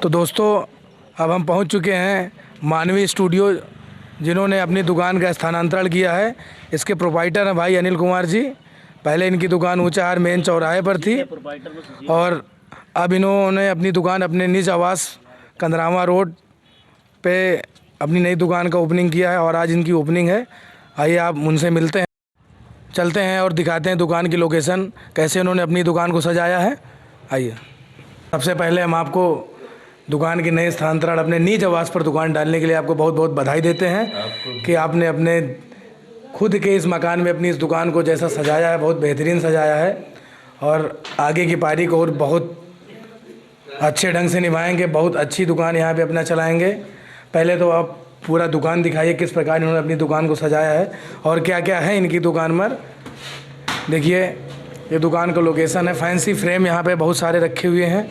तो दोस्तों अब हम पहुंच चुके हैं मानवी स्टूडियो, जिन्होंने अपनी दुकान का स्थानांतरण किया है। इसके प्रोप्राइटर हैं भाई अनिल कुमार जी। पहले इनकी दुकान ऊंचाहार मेन चौराहे पर थी और अब इन्होंने अपनी दुकान अपने निज आवास कंदरावा रोड पे अपनी नई दुकान का ओपनिंग किया है और आज इनकी ओपनिंग है। आइए आप उनसे मिलते हैं, चलते हैं और दिखाते हैं दुकान की लोकेशन, कैसे उन्होंने अपनी दुकान को सजाया है। आइए, सबसे पहले हम आपको दुकान के नए स्थानांतरण अपने निज आवास पर दुकान डालने के लिए आपको बहुत बहुत बधाई देते हैं कि आपने अपने खुद के इस मकान में अपनी इस दुकान को जैसा सजाया है, बहुत बेहतरीन सजाया है और आगे की पारी को और बहुत अच्छे ढंग से निभाएंगे। बहुत अच्छी दुकान यहाँ पे अपना चलाएंगे। पहले तो आप पूरा दुकान दिखाइए, किस प्रकार इन्होंने अपनी दुकान को सजाया है और क्या क्या है इनकी दुकान पर। देखिए, ये दुकान का लोकेशन है। फैंसी फ्रेम यहाँ पे बहुत सारे रखे हुए हैं,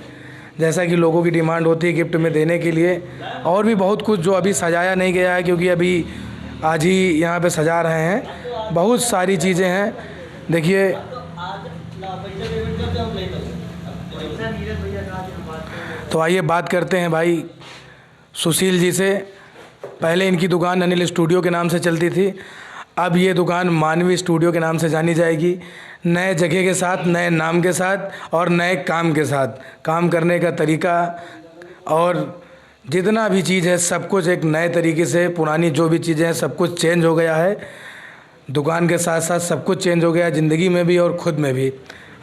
जैसा कि लोगों की डिमांड होती है गिफ्ट में देने के लिए। और भी बहुत कुछ जो अभी सजाया नहीं गया है, क्योंकि अभी आज ही यहाँ पे सजा रहे हैं। बहुत सारी चीज़ें हैं। देखिए, तो आइए बात करते हैं भाई सुशील जी से। पहले इनकी दुकान अनिल स्टूडियो के नाम से चलती थी, अब ये दुकान मानवी स्टूडियो के नाम से जानी जाएगी। नए जगह के साथ, नए नाम के साथ और नए काम के साथ, काम करने का तरीका और जितना भी चीज़ है सब कुछ एक नए तरीके से, पुरानी जो भी चीज़ें हैं सब कुछ चेंज हो गया है। दुकान के साथ साथ सब कुछ चेंज हो गया है, ज़िंदगी में भी और ख़ुद में भी।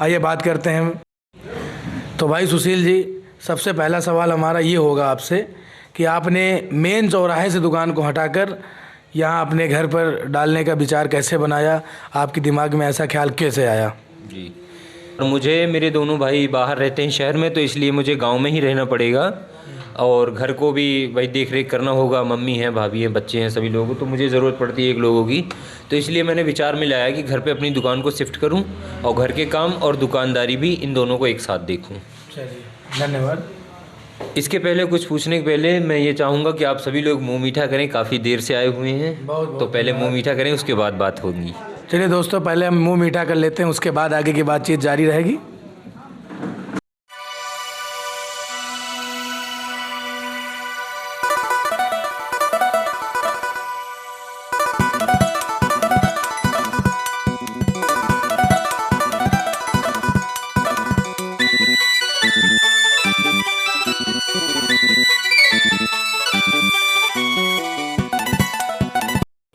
आइए बात करते हैं। तो भाई सुशील जी, सबसे पहला सवाल हमारा ये होगा आपसे कि आपने मेन चौराहे से दुकान को हटाकर यहाँ अपने घर पर डालने का विचार कैसे बनाया? आपके दिमाग में ऐसा ख्याल कैसे आया? जी, और मुझे मेरे दोनों भाई बाहर रहते हैं शहर में, तो इसलिए मुझे गांव में ही रहना पड़ेगा और घर को भी भाई देख रेख करना होगा। मम्मी हैं, भाभी हैं, बच्चे हैं, सभी लोगों, तो मुझे ज़रूरत पड़ती है एक लोगों की। तो इसलिए मैंने विचार में लाया कि घर पे अपनी दुकान को शिफ्ट करूं और घर के काम और दुकानदारी भी इन दोनों को एक साथ देखूं। चलिए, धन्यवाद। इसके पहले कुछ पूछने के पहले मैं ये चाहूँगा कि आप सभी लोग मुंह मीठा करें, काफ़ी देर से आए हुए हैं, तो पहले मुंह मीठा करें, उसके बाद बात होगी। चलिए दोस्तों, पहले हम मुंह मीठा कर लेते हैं, उसके बाद आगे की बातचीत जारी रहेगी।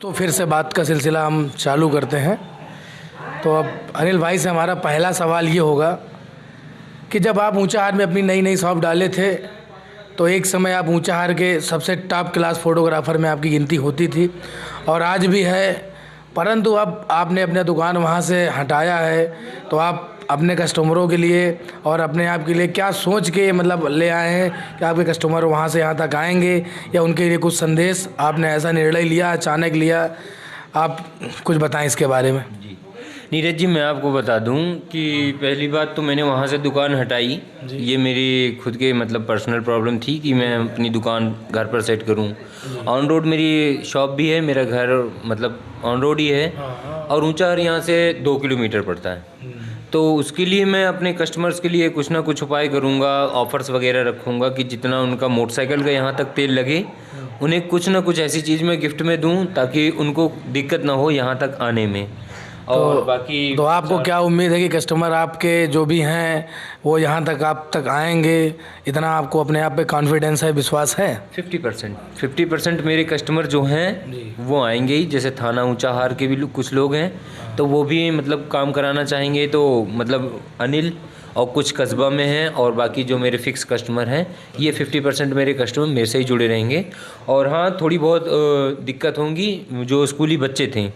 तो फिर से बात का सिलसिला हम चालू करते हैं। तो अब अनिल भाई से हमारा पहला सवाल ये होगा कि जब आप ऊंचाहार में अपनी नई नई शॉप डाले थे, तो एक समय आप ऊंचाहार के सबसे टॉप क्लास फ़ोटोग्राफ़र में आपकी गिनती होती थी और आज भी है, परंतु अब आपने अपना दुकान वहाँ से हटाया है। तो आप अपने कस्टमरों के लिए और अपने आप के लिए क्या सोच के मतलब ले आए हैं कि आपके कस्टमर वहाँ से यहाँ तक आएंगे, या उनके लिए कुछ संदेश आपने ऐसा निर्णय लिया, अचानक लिया? आप कुछ बताएं इसके बारे में। जी नीरज जी, मैं आपको बता दूं कि पहली बात तो मैंने वहाँ से दुकान हटाई, ये मेरी खुद के मतलब पर्सनल प्रॉब्लम थी कि मैं अपनी दुकान घर पर सेट करूं। ऑन रोड मेरी शॉप भी है, मेरा घर मतलब ऑन रोड ही है और ऊंचाहार यहाँ से 2 किलोमीटर पड़ता है। तो उसके लिए मैं अपने कस्टमर्स के लिए कुछ ना कुछ उपाय करूँगा, ऑफ़र्स वगैरह रखूँगा कि जितना उनका मोटरसाइकिल का यहाँ तक तेल लगे, उन्हें कुछ ना कुछ ऐसी चीज़ मैं गिफ्ट में दूँ ताकि उनको दिक्कत ना हो यहाँ तक आने में। और बाकी तो आपको क्या उम्मीद है कि कस्टमर आपके जो भी हैं वो यहाँ तक आप तक आएंगे? इतना आपको अपने आप पे कॉन्फिडेंस है, विश्वास है? 50% मेरे कस्टमर जो हैं वो आएंगे ही। जैसे थाना ऊंचाहार के भी कुछ लोग हैं, तो वो भी मतलब काम कराना चाहेंगे, तो मतलब अनिल और कुछ कस्बा में हैं, और बाकी जो मेरे फिक्स कस्टमर हैं ये 50% मेरे कस्टमर मेरे से ही जुड़े रहेंगे। और हाँ, थोड़ी बहुत दिक्कत होंगी, जो स्कूली बच्चे थे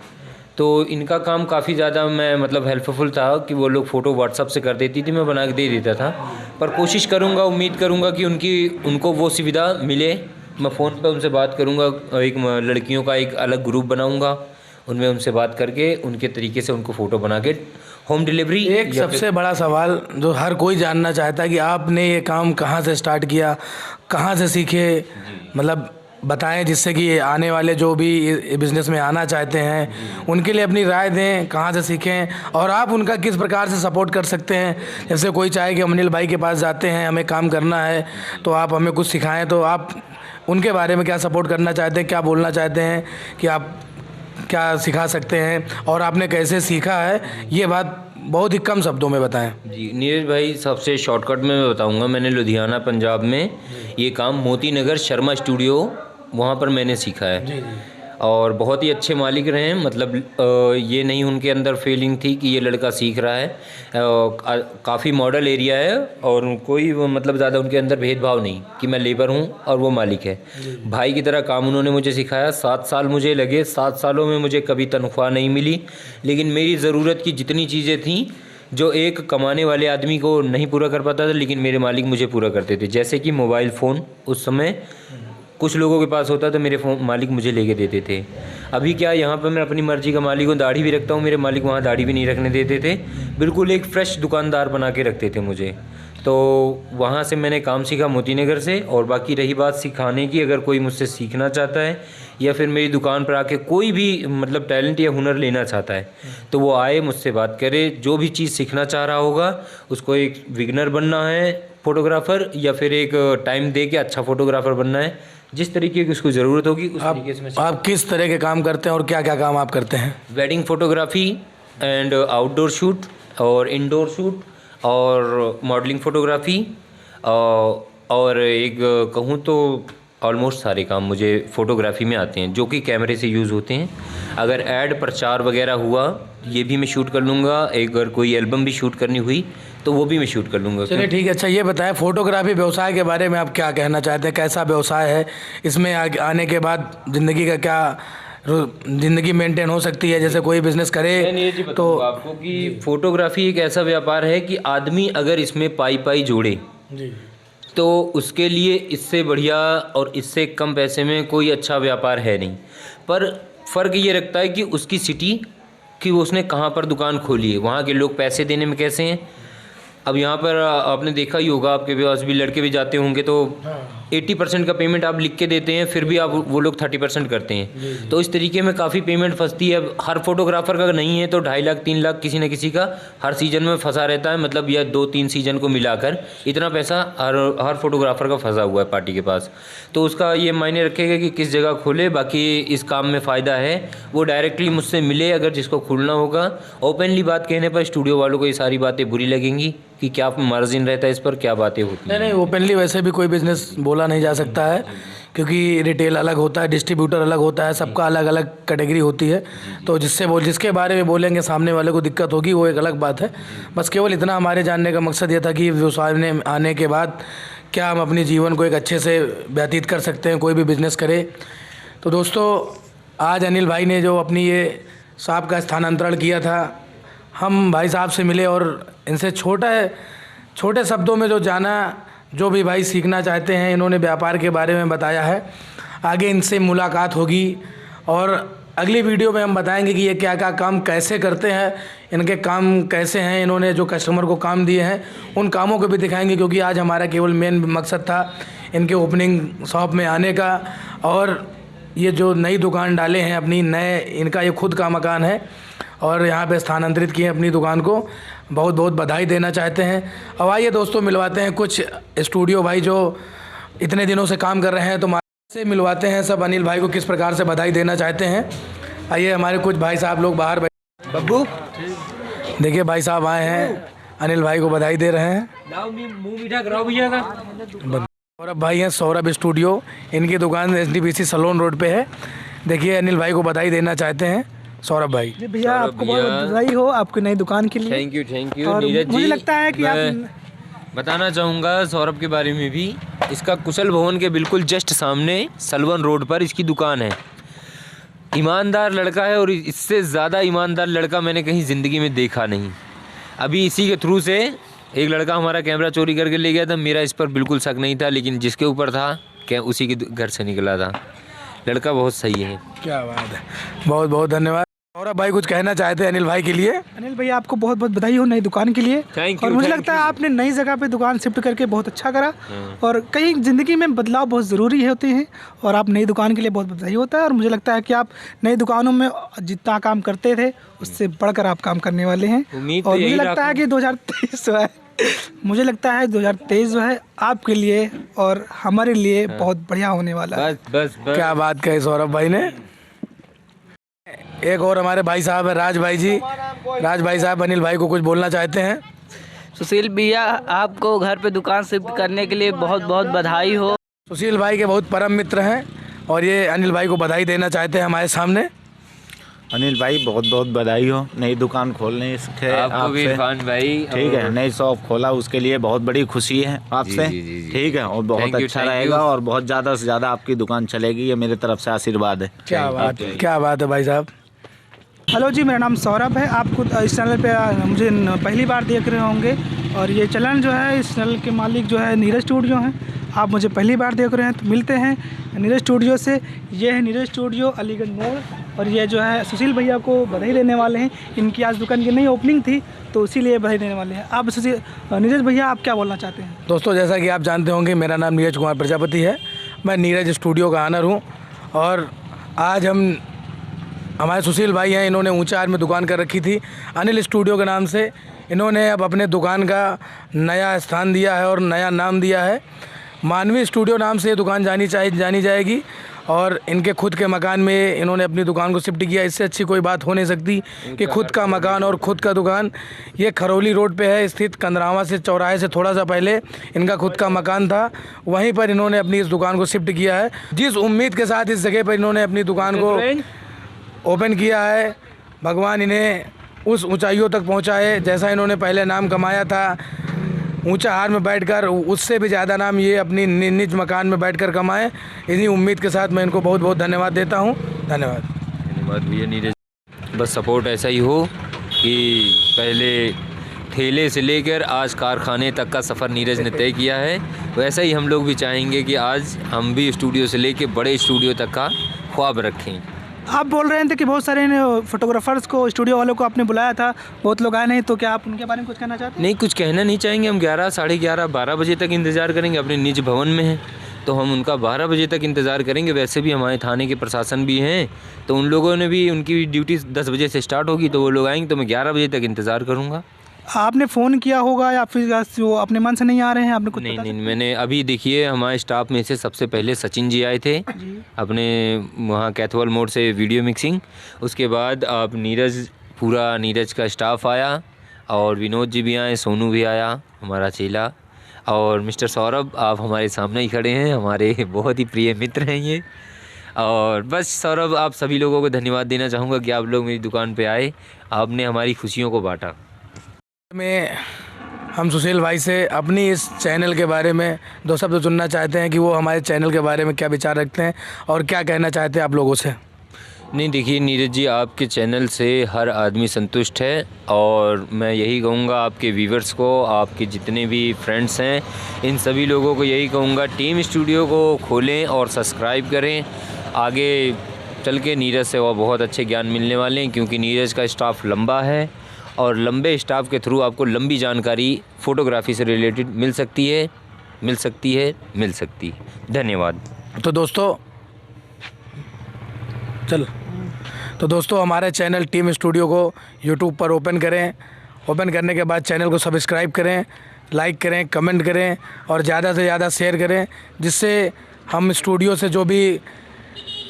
तो इनका काम काफ़ी ज़्यादा मैं मतलब हेल्पफुल था कि वो लोग फ़ोटो व्हाट्सअप से कर देती थी, मैं बना के दे देता था। पर कोशिश करूँगा, उम्मीद करूँगा कि उनको वो सुविधा मिले। मैं फ़ोन पे उनसे बात करूँगा, एक लड़कियों का एक अलग ग्रुप बनाऊँगा, उनमें उनसे बात करके उनके तरीके से उनको फ़ोटो बना के होम डिलीवरी। एक सबसे बड़ा सवाल जो हर कोई जानना चाहता है कि आपने ये काम कहाँ से स्टार्ट किया, कहाँ से सीखे? मतलब बताएं जिससे कि आने वाले जो भी बिज़नेस में आना चाहते हैं उनके लिए अपनी राय दें, कहाँ से सीखें और आप उनका किस प्रकार से सपोर्ट कर सकते हैं। जैसे कोई चाहे कि हम अनिल भाई के पास जाते हैं, हमें काम करना है तो आप हमें कुछ सिखाएं, तो आप उनके बारे में क्या सपोर्ट करना चाहते हैं, क्या बोलना चाहते हैं कि आप क्या सिखा सकते हैं और आपने कैसे सीखा है, ये बात बहुत ही कम शब्दों में बताएं। जी नीरज भाई, सबसे शॉर्टकट में मैं बताऊंगा, मैंने लुधियाना पंजाब में ये काम मोती नगर शर्मा स्टूडियो वहाँ पर मैंने सीखा है। और बहुत ही अच्छे मालिक रहे हैं, मतलब ये नहीं उनके अंदर फीलिंग थी कि ये लड़का सीख रहा है। काफ़ी मॉडल एरिया है और कोई मतलब ज़्यादा उनके अंदर भेदभाव नहीं कि मैं लेबर हूँ और वो मालिक है। भाई की तरह काम उन्होंने मुझे सिखाया। 7 साल मुझे लगे, 7 सालों में मुझे कभी तनख्वाह नहीं मिली, लेकिन मेरी ज़रूरत की जितनी चीज़ें थीं जो एक कमाने वाले आदमी को नहीं पूरा कर पाता था, लेकिन मेरे मालिक मुझे पूरा करते थे। जैसे कि मोबाइल फ़ोन उस समय कुछ लोगों के पास होता तो मेरे मालिक मुझे लेके देते थे। अभी क्या, यहाँ पर मैं अपनी मर्ज़ी का मालिक हूँ, दाढ़ी भी रखता हूँ, मेरे मालिक वहाँ दाढ़ी भी नहीं रखने देते थे, बिल्कुल एक फ़्रेश दुकानदार बना के रखते थे मुझे। तो वहाँ से मैंने काम सीखा मोती नगर से। और बाकी रही बात सिखाने की, अगर कोई मुझसे सीखना चाहता है या फिर मेरी दुकान पर आके कोई भी मतलब टैलेंट या हुनर लेना चाहता है तो वो आए, मुझसे बात करे। जो भी चीज़ सीखना चाह रहा होगा, उसको एक बिगनर बनना है फ़ोटोग्राफ़र या फिर एक टाइम दे के अच्छा फ़ोटोग्राफ़र बनना है, जिस तरीके की उसको ज़रूरत होगी उस तरीके से मैं। आप किस तरह के काम करते हैं और क्या क्या काम आप करते हैं? Wedding photography and outdoor shoot और इंडोर शूट और मॉडलिंग फ़ोटोग्राफ़ी और एक कहूँ तो ऑलमोस्ट सारे काम मुझे फ़ोटोग्राफ़ी में आते हैं जो कि कैमरे से यूज़ होते हैं। अगर ऐड प्रचार वगैरह हुआ ये भी मैं शूट कर लूँगा। अगर कोई एल्बम भी शूट करनी हुई तो वो भी मैं शूट कर लूँगा। चलिए ठीक है। अच्छा ये बताएं, फ़ोटोग्राफी व्यवसाय के बारे में आप क्या कहना चाहते हैं? कैसा व्यवसाय है? इसमें आने के बाद ज़िंदगी का क्या ज़िंदगी मेंटेन हो सकती है? जैसे कोई बिज़नेस करे तो आपको कि फ़ोटोग्राफ़ी एक ऐसा व्यापार है कि आदमी अगर इसमें पाई जोड़े जी तो उसके लिए इससे बढ़िया और इससे कम पैसे में कोई अच्छा व्यापार है नहीं। पर फ़र्क ये रखता है कि उसकी सिटी कि उसने कहाँ पर दुकान खोली है, वहाँ के लोग पैसे देने में कैसे हैं। अब यहाँ पर आपने देखा ही होगा, आपके पास भी लड़के भी जाते होंगे तो 80% का पेमेंट आप लिख के देते हैं, फिर भी आप वो लोग 30% करते हैं। तो इस तरीके में काफ़ी पेमेंट फंसती है। अब हर फोटोग्राफर का नहीं है तो 2.5 लाख 3 लाख किसी न किसी का हर सीज़न में फंसा रहता है। मतलब यह 2-3 सीज़न को मिलाकर इतना पैसा हर फोटोग्राफर का फंसा हुआ है पार्टी के पास। तो उसका ये मायने रखेगा कि किस जगह खोले। बाकी इस काम में फ़ायदा है, वो डायरेक्टली मुझसे मिले अगर जिसको खुलना होगा। ओपनली बात कहने पर स्टूडियो वालों को ये सारी बातें बुरी लगेंगी कि क्या मार्जिन रहता है इस पर, क्या बातें होती हैं। नहीं, ओपनली वैसे भी कोई बिज़नेस बोला नहीं जा सकता है क्योंकि रिटेल अलग होता है, डिस्ट्रीब्यूटर अलग होता है, सबका अलग अलग कैटेगरी होती है। तो जिसके बारे में बोलेंगे सामने वाले को दिक्कत होगी, वो एक अलग बात है। बस केवल इतना हमारे जानने का मकसद ये था कि व्यवसाय में आने के बाद क्या हम अपने जीवन को एक अच्छे से व्यतीत कर सकते हैं, कोई भी बिज़नेस करे। तो दोस्तों, आज अनिल भाई ने जो अपनी ये शॉप का स्थानांतरण किया था, हम भाई साहब से मिले और इनसे छोटे शब्दों में जो जाना, जो भी भाई सीखना चाहते हैं, इन्होंने व्यापार के बारे में बताया है। आगे इनसे मुलाकात होगी और अगली वीडियो में हम बताएंगे कि ये क्या क्या काम कैसे करते हैं, इनके काम कैसे हैं, इन्होंने जो कस्टमर को काम दिए हैं उन कामों को भी दिखाएंगे। क्योंकि आज हमारा केवल मेन मकसद था इनके ओपनिंग शॉप में आने का। और ये जो नई दुकान डाले हैं अपनी, इनका ये खुद का मकान है और यहाँ पे स्थानांतरित किए अपनी दुकान को, बहुत बहुत बधाई देना चाहते हैं। अब आइए दोस्तों, मिलवाते हैं कुछ स्टूडियो भाई जो इतने दिनों से काम कर रहे हैं, तो से मिलवाते हैं सब अनिल भाई को किस प्रकार से बधाई देना चाहते हैं। आइए, हमारे कुछ भाई साहब लोग बाहर बब्बू, देखिए भाई साहब आए हैं, अनिल भाई को बधाई दे रहे हैं। सौरभ भाई हैं, सौरभ स्टूडियो, इनकी दुकान SDBC सलोन रोड पे है। देखिए अनिल भाई को बधाई देना चाहते हैं सौरभ भाई। जी भैया, आपको बहुत बधाई हो आपकी नई दुकान के लिए। थैंक यू और नीरज जी। मुझे लगता है कि आप बताना चाहूँगा सौरभ के बारे में भी। इसका कुशल भवन के बिल्कुल जस्ट सामने सलवन रोड पर इसकी दुकान है। ईमानदार लड़का है और इससे ज़्यादा ईमानदार लड़का मैंने कहीं ज़िंदगी में देखा नहीं। अभी इसी के थ्रू से एक लड़का हमारा कैमरा चोरी करके ले गया था, मेरा इस पर बिल्कुल शक नहीं था, लेकिन जिसके ऊपर था क्या उसी के घर से निकला था। लड़का बहुत सही है। क्या बात है, बहुत बहुत धन्यवाद। सौरभ भाई कुछ कहना चाहते हैं अनिल भाई के लिए? अनिल भैया आपको बहुत बहुत बधाई हो नई दुकान के लिए। Thank you, और मुझे thank लगता है you. आपने नई जगह पे दुकान शिफ्ट करके बहुत अच्छा करा। और कहीं ज़िंदगी में बदलाव बहुत ज़रूरी होते हैं और आप नई दुकान के लिए बहुत बधाई होता है। और मुझे लगता है कि आप नई दुकानों में जितना काम करते थे उससे बढ़कर आप काम करने वाले हैं। उम्मीद तो और मुझे यही लगता है कि 2023 जो है, मुझे लगता है 2023 जो है आपके लिए और हमारे लिए बहुत बढ़िया होने वाला है। बस क्या बात कही सौरभ भाई ने। एक और हमारे भाई साहब है राज भाई जी। राज भाई साहब अनिल भाई को कुछ बोलना चाहते हैं? सुशील भैया आपको घर पे दुकान शिफ्ट करने के लिए बहुत बहुत बधाई हो। सुशील भाई के बहुत परम मित्र हैं और ये अनिल भाई को बधाई देना चाहते हैं हमारे सामने। अनिल भाई बहुत बहुत बधाई हो नई दुकान खोलने से आपको भी आपसे। इरफान भाई। ठीक है, नई शॉप खोला उसके लिए बहुत बड़ी खुशी है आपसे। जी। ठीक है, और बहुत Thank you, अच्छा thank रहेगा you. और बहुत ज़्यादा से ज़्यादा आपकी दुकान चलेगी, ये मेरे तरफ से आशीर्वाद है। क्या बात है भाई साहब। हेलो जी, मेरा नाम सौरभ है। आपको इस चैनल पे मुझे पहली बार देख रहे होंगे और ये चैनल जो है, इस चैनल के मालिक जो है नीरज स्टूडियो हैं। आप मुझे पहली बार देख रहे हैं तो मिलते हैं नीरज स्टूडियो से। ये है नीरज स्टूडियो अलीगढ़ मोड़ और ये जो है सुशील भैया को बधाई देने वाले हैं। इनकी आज दुकान की नई ओपनिंग थी तो इसीलिए बधाई देने वाले हैं। आप नीरज भैया आप क्या बोलना चाहते हैं? दोस्तों जैसा कि आप जानते होंगे मेरा नाम नीरज कुमार प्रजापति है। मैं नीरज स्टूडियो का ऑनर हूँ और आज हमारे सुशील भाई हैं, इन्होंने ऊंचाहार में दुकान कर रखी थी अनिल स्टूडियो के नाम से। इन्होंने अब अपने दुकान का नया स्थान दिया है और नया नाम दिया है। मानवी स्टूडियो नाम से ये दुकान जानी जाएगी और इनके खुद के मकान में इन्होंने अपनी दुकान को शिफ्ट किया। इससे अच्छी कोई बात हो नहीं सकती कि खुद का मकान और खुद का दुकान। ये खरौली रोड पे है स्थित, कंदरावा से चौराहे से थोड़ा सा पहले इनका खुद का मकान था। वहीं पर इन्होंने अपनी इस दुकान को शिफ्ट किया है। जिस उम्मीद के साथ इस जगह पर इन्होंने अपनी दुकान को ओपन किया है, भगवान इन्हें उस ऊंचाइयों तक पहुंचाए जैसा इन्होंने पहले नाम कमाया था ऊंचाहार में बैठकर, उससे भी ज़्यादा नाम ये अपनी निज मकान में बैठकर कमाएं। इन्हीं उम्मीद के साथ मैं इनको बहुत बहुत धन्यवाद देता हूं। धन्यवाद भैया नीरज। बस सपोर्ट ऐसा ही हो कि पहले ठेले से लेकर आज कारखाने तक का सफ़र नीरज ने तय किया है, वैसा ही हम लोग भी चाहेंगे कि आज हम भी स्टूडियो से लेकर बड़े स्टूडियो तक का ख्वाब रखें। आप बोल रहे थे कि बहुत सारे फोटोग्राफर्स को, स्टूडियो वालों को आपने बुलाया था, बहुत लोग आए नहीं, तो क्या आप उनके बारे में कुछ कहना चाहते हैं? नहीं, कुछ कहना नहीं चाहेंगे। हम 11, साढ़े 11, 12 बजे तक इंतज़ार करेंगे। अपने निज भवन में हैं तो हम उनका 12 बजे तक इंतज़ार करेंगे। वैसे भी हमारे थाने के प्रशासन भी हैं तो उन लोगों ने भी, उनकी ड्यूटी 10 बजे से स्टार्ट होगी तो वो लोग आएंगे तो मैं 11 बजे तक इंतज़ार करूँगा। आपने फ़ोन किया होगा या फिर वो अपने मन से नहीं आ रहे हैं? आपने कुछ नहीं, मैंने अभी देखिए हमारे स्टाफ में से सबसे पहले सचिन जी आए थे अपने वहाँ कैथवल मोड़ से वीडियो मिक्सिंग। उसके बाद आप पूरा नीरज का स्टाफ आया और विनोद जी भी आए, सोनू भी आया हमारा चेला, और मिस्टर सौरभ आप हमारे सामने ही खड़े हैं, हमारे बहुत ही प्रिय मित्र हैं ये। और बस सौरभ, आप सभी लोगों को धन्यवाद देना चाहूँगा कि आप लोग मेरी दुकान पे आए, आपने हमारी खुशियों को बांटा। में हम सुशील भाई से अपनी इस चैनल के बारे में 2 शब्द सुनना चाहते हैं कि वो हमारे चैनल के बारे में क्या विचार रखते हैं और क्या कहना चाहते हैं आप लोगों से। नहीं, देखिए नीरज जी, आपके चैनल से हर आदमी संतुष्ट है और मैं यही कहूँगा आपके व्यूवर्स को, आपके जितने भी फ्रेंड्स हैं, इन सभी लोगों को यही कहूँगा टीम स्टूडियो को खोलें और सब्सक्राइब करें। आगे चल के नीरज से वो बहुत अच्छे ज्ञान मिलने वाले हैं क्योंकि नीरज का स्टाफ लंबा है और लंबे स्टाफ के थ्रू आपको लंबी जानकारी फ़ोटोग्राफी से रिलेटेड मिल सकती है। धन्यवाद। तो दोस्तों हमारे चैनल टीम स्टूडियो को यूट्यूब पर ओपन करें। ओपन करने के बाद चैनल को सब्सक्राइब करें, लाइक करें, कमेंट करें और ज़्यादा से ज़्यादा शेयर करें, जिससे हम स्टूडियो से जो भी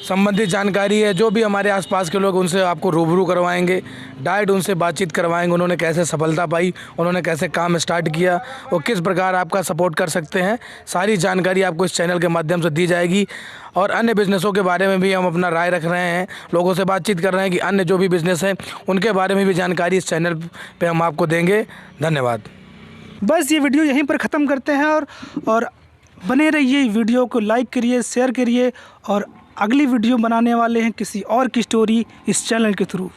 संबंधित जानकारी है, जो भी हमारे आसपास के लोग, उनसे आपको रूबरू करवाएंगे, डायरेक्ट उनसे बातचीत करवाएंगे। उन्होंने कैसे सफलता पाई, उन्होंने कैसे काम स्टार्ट किया और किस प्रकार आपका सपोर्ट कर सकते हैं, सारी जानकारी आपको इस चैनल के माध्यम से दी जाएगी। और अन्य बिज़नेसों के बारे में भी हम अपना राय रख रहे हैं, लोगों से बातचीत कर रहे हैं कि अन्य जो भी बिज़नेस हैं उनके बारे में भी जानकारी इस चैनल पर हम आपको देंगे। धन्यवाद। बस ये वीडियो यहीं पर ख़त्म करते हैं और बने रहिए, वीडियो को लाइक करिए, शेयर करिए और अगली वीडियो बनाने वाले हैं किसी और की स्टोरी इस चैनल के थ्रू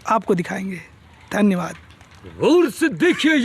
आपको दिखाएंगे। धन्यवाद। और से देखिए ये